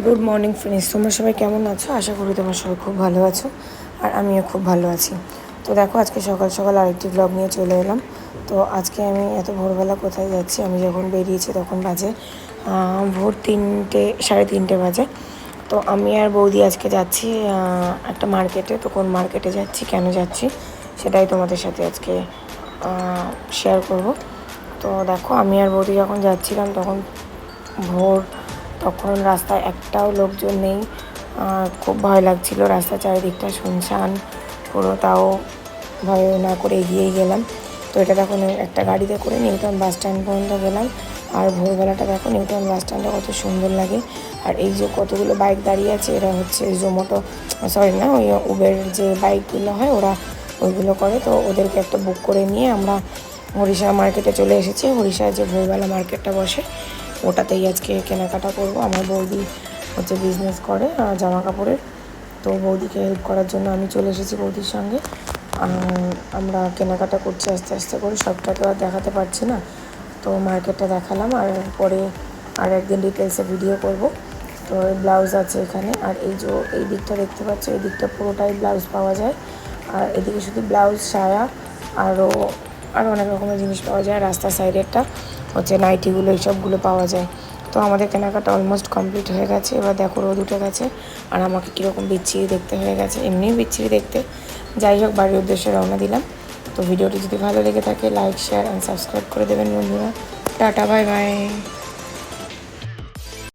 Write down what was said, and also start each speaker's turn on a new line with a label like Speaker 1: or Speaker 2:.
Speaker 1: Good morning friends, তোমরা সবাই কেমন আছো? আশা করি তোমরা সবাই খুব ভালো আছো আর আমিও খুব ভালো আছি। তো দেখো, আজকে সকাল সকাল আরেকটি ব্লগ নিয়ে চলে এলাম। তো আজকে আমি এত ভোরবেলা কোথায় যাচ্ছি, আমি যখন বেরিয়েছি তখন বাজে ভোর 3টে, 3:30 বাজে। তো আমি আর বৌদি আজকে যাচ্ছি একটা মার্কেটে। তো কোন মার্কেটে যাচ্ছি, কেন যাচ্ছি, সেটাই তোমাদের সাথে আজকে শেয়ার করব। তো দেখো, আমি আর বৌদি যখন যাচ্ছিলাম তখন ভোর, তখন রাস্তায় একটাও লোকজন নেই। খুব ভয় লাগছিল, রাস্তা চারিদিকটা শুনশান পুরো। তাও ভয় না করে এগিয়েই গেলাম। তো এটা দেখো, একটা গাড়িতে করে নিউটাউন বাস স্ট্যান্ড পর্যন্ত গেলাম। আর ভোরবেলাটা দেখো নিউটাউন বাস স্ট্যান্ডটা কত সুন্দর লাগে। আর এই যে কতগুলো বাইক দাঁড়িয়ে আছে, এরা হচ্ছে জোম্যাটো, সরি না, ওই উবের যে বাইকগুলো হয় ওরা ওইগুলো করে। তো ওদেরকে একটা বুক করে নিয়ে আমরা হরিষা মার্কেটে চলে এসেছি। হরিষায় যে ভোরবেলা মার্কেটটা বসে, ওটাতেই আজকে কেনাকাটা করব। আমার বৌদি হচ্ছে বিজনেস করে জামা কাপড়ের। তো বৌদিকে হেল্প করার জন্য আমি চলে এসেছি বৌদির সঙ্গে। আমরা কেনাকাটা করছি আস্তে আস্তে করে, সবটাকে আর দেখাতে পারছি না। তো মার্কেটটা দেখালাম, আর পরে আর একদিন ডিটেলসে ভিডিও করব। তো ব্লাউজ আছে এখানে, আর এই দিকটা দেখতে পাচ্ছ, এই দিকটা পুরোটাই ব্লাউজ পাওয়া যায়। আর এদিকে শুধু ব্লাউজ, সায়া, আরও অনেক রকমের জিনিস পাওয়া যায়। রাস্তার সাইডেরটা হচ্ছে নাইটিগুলো, এইসবগুলো পাওয়া যায়। তো আমাদের কেনাকাটা অলমোস্ট কমপ্লিট হয়ে গেছে। এবার দেখো রোদ উঠে গেছে, আর আমাকে কীরকম বিচ্ছিরি দেখতে হয়ে গেছে, এমনিই বিচ্ছিরি দেখতে। যাই হোক, বাড়ির উদ্দেশ্যে রওনা দিলাম। তো ভিডিওটি যদি ভালো লেগে থাকে, লাইক, শেয়ার অ্যান্ড সাবস্ক্রাইব করে দেবেন বন্ধুরা। Tata, bye bye.